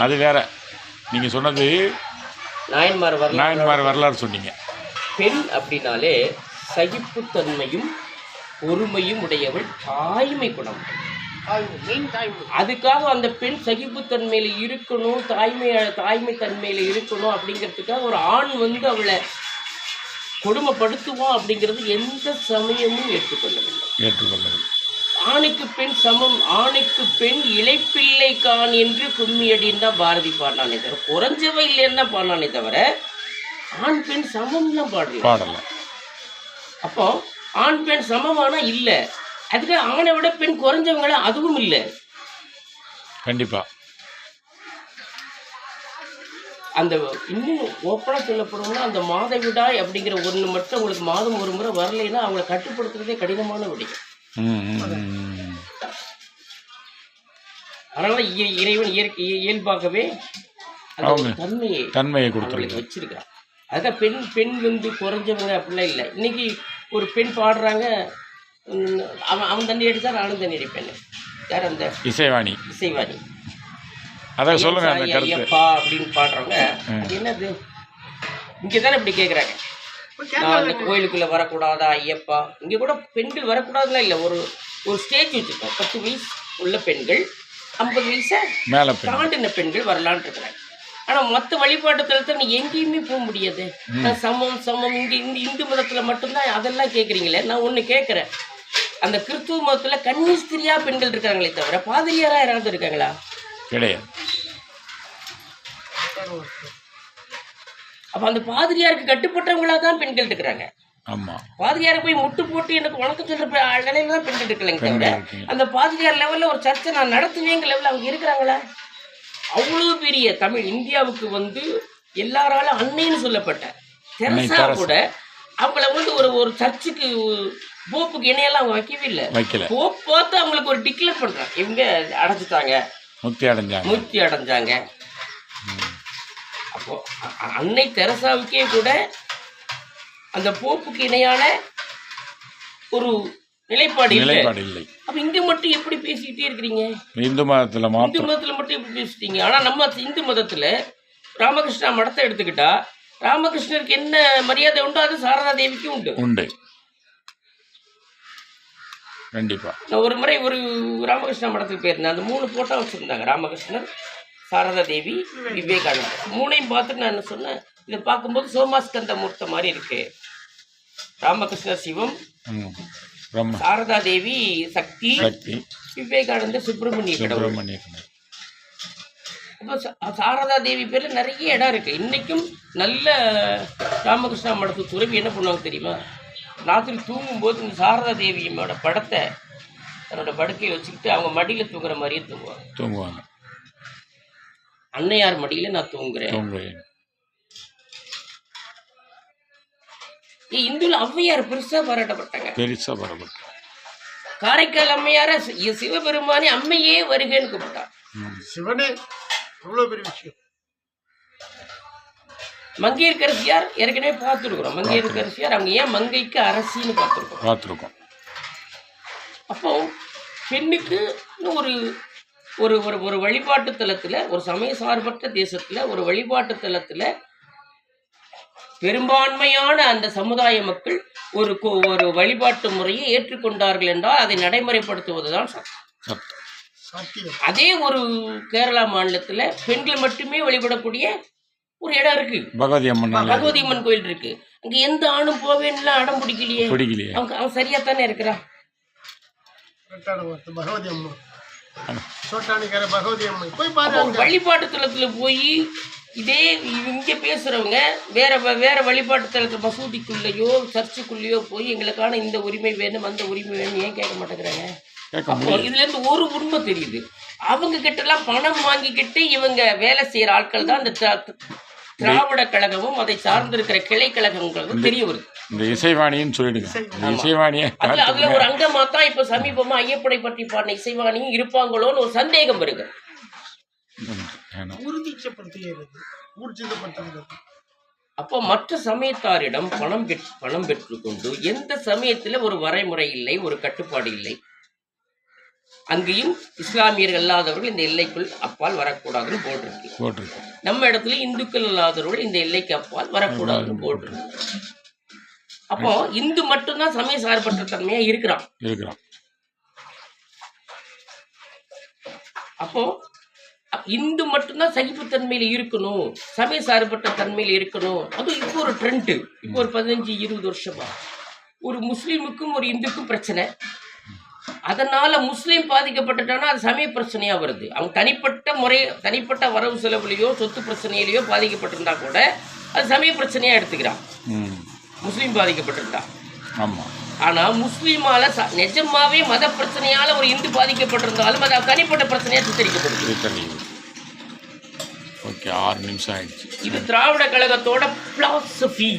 அது வேற. நீங்க சொன்னது நாயன்மார் வரலாறு சொன்னீங்க. பெண் அப்படின்னாலே சகிப்புத்தன்மையும் பொறுமையும் உடையவள், தாய்மை குணம். அதுக்காக அந்த பெண் சகிப்புத்தன்மையில இருக்கணும், தாய்மை தன்மையில இருக்கணும் அப்படிங்கிறதுக்காக ஒரு ஆண் வந்து அவளை கொடுமைப்படுத்துவோம் அப்படிங்கிறது எந்த சமயமும் ஏற்றுக்கொள்ளவில்லை. ஆணுக்கு பெண் சமம், ஆணுக்கு பெண் இளைப்பிள்ளை கான் என்று கும்மியடின்னு தான் பாரதி பாடினானே தவிர, குறைஞ்சவை இல்லைன்னு தான் பாடினானே தவிர ஆண் பெண் சமம்லாம் பாடல. அப்போ ஆண் பெண் சமமானா இல்லை, அதுக்கு ஆணை விட பெண் குறைஞ்சவங்களா அதுவும் இல்லை. கண்டிப்பா. அந்த இன்னும் ஓப்பனாக சொல்லப்படணும்னா அந்த மாதவிடாய் அப்படிங்கிற ஒன்று மட்டும் உங்களுக்கு மாதம் ஒரு முறை வரலைன்னா அவங்களை கட்டுப்படுத்துறதே கடினமான விடயம். அதனால இறைவன் இயல்பாகவே தன்மையை கொடுத்து வச்சிருக்கான். அதுதான் பெண் வந்து குறைஞ்சவங்க அப்படிலாம் இல்லை. இன்னைக்கு ஒரு பெண் பாடுறாங்க, அவன் தண்ணி அடித்தா நானும் தண்ணி அடிப்பேன். யார்? அந்த இசைவாணி. அதான் சொல்லுங்க. ஐயப்பா அப்படின்னு பாடுறவங்க அது என்னது? இங்கே தானே இப்படி கேட்குறாங்க, நான் அந்த கோயிலுக்குள்ளே வரக்கூடாதா ஐயப்பா? இங்கே கூட பெண்கள் வரக்கூடாதுலாம் இல்லை. ஒரு ஸ்டேஜ் வச்சுருக்கோம். 10 வயசு உள்ள பெண்கள், 50 வயசை தாண்டின பெண்கள் வரலான்னு இருக்கிறாங்க. ஆனால் மற்ற வழிபாட்டு தளத்தில் நீ எங்கேயுமே போக முடியாது. நான் சமம் இங்கே இந்த இந்து மதத்தில் மட்டும்தான் அதெல்லாம் கேட்குறீங்களே. நான் ஒன்று கேட்குறேன், அந்த கிறிஸ்துவ மதத்தில் கன்னிஸ்திரியா பெண்கள் இருக்காங்களே தவிர பாதிரியாரா யாராவது இருக்காங்களா? கிடையாது. அப்போ அந்த பாதிரியாருக்கு கட்டுப்பட்டவங்களா தான் பெண்கள் இருக்கிறாங்க. ஆமா, பாதிரியாரை போய் முட்டு போட்டு எனக்கு வணக்கம் சொல்ற நிலையில தான் பெண்கள் இருக்கலைங்க தவிர அந்த பாதிரியார் லெவலில் ஒரு சர்ச்சை நான் நடத்துவேங்க லெவலில் அவங்க இருக்கிறாங்களா? அவ்வளவு பெரிய தமிழ் இந்தியாவுக்கு வந்து எல்லாராலும் அன்னைன்னு சொல்லப்பட்ட தெரசா கூட அவங்கள வந்து ஒரு சர்ச்சுக்கு போப்புக்கு இணையெல்லாம் அவங்க வைக்கவே இல்லை. போப் பார்த்து அவங்களுக்கு ஒரு டிக்ளேர் பண்றாங்க, இவங்க அடைச்சிட்டாங்க, முக்தி அடைஞ்சாங்க. அப்போ அன்னை தெரசாவுக்கே கூட அந்த போப்புக்கு இணையான ஒரு நிலைப்பாடு இல்லை. அப்ப இங்க மட்டும் எப்படி பேசிக்கிட்டே இருக்கிறீங்க? இந்து மதத்துல மட்டும் எப்படி பேசிட்டீங்க? ஆனா நம்ம இந்து மதத்துல ராமகிருஷ்ணா மடத்தை எடுத்துக்கிட்டா ராமகிருஷ்ணருக்கு என்ன மரியாதை உண்டோ அது சாரதா தேவிக்கும் உண்டு. கண்டிப்பா. நான் ஒரு முறை ஒரு ராமகிருஷ்ணா மடத்துக்கு போயிருந்தேன். அந்த 3 போட்டோ வச்சிருந்தாங்க, ராமகிருஷ்ணர், சாரதா தேவி, விவேகானந்தர். 3ஐயும் பார்த்துட்டு நான் என்ன சொன்னேன், இதை பார்க்கும்போது சோமாஸ்கந்த மூர்த்த மாதிரி இருக்கு. ராமகிருஷ்ணர் சிவம், சாரதா தேவி சக்தி, விவேகானந்தர் சுப்பிரமணிய கடவுள். அப்போ சாரதா தேவி பேர்ல நிறைய இடம் இருக்கு. இன்னைக்கும் நல்ல ராமகிருஷ்ணா மடத்து துறவி என்ன பண்ணுவாங்க தெரியுமா? ராத்திரி தூங்கும்போது இந்த சாரதா தேவியோட படத்தை தன்னோட படுக்கையில் வச்சுக்கிட்டு அவங்க மடியில் தூங்குற மாதிரியே தூங்குவாங்க. அன்னையார் மடியில நான் தூங்குறேன். இந்துல ஔவையார் பெருசா பாராட்டப்பட்டாங்க. காரைக்கால் அம்மையார சிவபெருமானே அம்மையே வருகன்னு கூப்பிட்டான். சிவனே அவ்வளவு பெரிய விஷயம். மங்கையர்க்கரசியார் ஏற்கனவே பார்த்துருக்குறோம். மங்கையர்க்கரசியார் அவங்க ஏன் மங்கைக்கு அரசின்னு பார்த்துருக்கோம். அப்போ பெண்ணுக்கு ஒரு ஒரு ஒரு வழிபாட்டு தலத்தில், ஒரு சமய சார்பற்ற தேசத்தில், ஒரு வழிபாட்டு தலத்தில் பெரும்பான்மையான அந்த சமுதாய மக்கள் ஒரு வழிபாட்டு முறையை ஏற்றுக்கொண்டார்கள் என்றால் அதை நடைமுறைப்படுத்துவதுதான் சாத்தியம். அதே ஒரு கேரளா மாநிலத்தில் பெண்கள் மட்டுமே வழிபடக்கூடிய ஒரு இடம் இருக்கு, பகவதி அம்மன் கோயில் இருக்கு. அங்க எந்த ஆணும் போவேன்னு அடம் பிடிக்கலையே. அவன் சரியா தானே இருக்கிறான். வழிபாட்டு தலத்துல போய் இதே இங்க பேசுறவங்க வேற வழிபாட்டு தலத்துல மசூதிக்குள்ளேயோ சர்ச்சுக்குள்ளேயோ போய் எங்களுக்கான இந்த உரிமை வேணும் அந்த உரிமை வேணும் ஏன் கேட்க மாட்டேங்கிறாங்க? இதுல இருந்து ஒரு உண்மை தெரியுது, அவங்க கிட்ட எல்லாம் பணம் வாங்கிக்கிட்டு இவங்க வேலை செய்யற ஆட்கள் தான் இந்த திராவிட கழகமும் அதை சார்ந்திருக்கிற கிளை கழகங்களும் தெரிய வருது. இந்த இசைவாணின்னு சொல்லிடுங்க. அதுல ஒரு அங்கமா தான் இப்ப சமீபமா ஐயப்பனை பற்றி பாடின இசைவாணியும் இருப்பாங்களோன்னு ஒரு சந்தேகம் வருது. அப்போ மற்ற சமயத்தாரிடம் பணம் பெற்றுக்கொண்டு எந்த சமயத்துல ஒரு வரைமுறை இல்லை, ஒரு கட்டுப்பாடு இல்லை. அங்கேயும் இஸ்லாமியர்கள் அல்லாதவர்கள் இந்த எல்லைக்குள் அப்பால் வரக்கூடாதுன்னு போட்டிருக்கு. போட்டிருக்கு. நம்ம இடத்துல இந்துக்கள் அல்லாதவர்கள் இந்த எல்லைக்கு அப்பால் வரக்கூடாதுன்னு போட்டிருக்கு. அப்போ இந்து மட்டும்தான் சமய சார்பற்ற தன்மையா இருக்கிறான். அப்போ இந்து மட்டும்தான் சகிப்புத்தன்மையில இருக்கணும், சமய சார்பற்ற தன்மையில இருக்கணும். அதுவும் இப்போ ஒரு ட்ரெண்டு, இப்போ ஒரு 15-20 வருஷமா ஒரு முஸ்லீமுக்கும் ஒரு இந்துக்கும் பிரச்சனை. அதனால முஸ்லீம் பாதிக்கப்பட்டுட்டானா அது சமய பிரச்சனையா வருது. அவங்க தனிப்பட்ட வரவு செலவுலையோ சொத்து பிரச்சனையிலையோ பாதிக்கப்பட்டிருந்தா கூட அது சமய பிரச்சனையா எடுத்துக்கிறான் முஸ்லீம் பாதிக்கப்பட்டிருந்தா. ஆனா முஸ்லீமால நிஜமாவே மத பிரச்சனையால ஒரு இந்து பாதிக்கப்பட்டிருந்தாலும் அது தனிப்பட்ட பிரச்சனையா சித்தரிக்கப்படுது. ஓகே, 6 நிமிஷம் ஆயிடுச்சு. இது திராவிட கழகத்தோட பிலாசபி.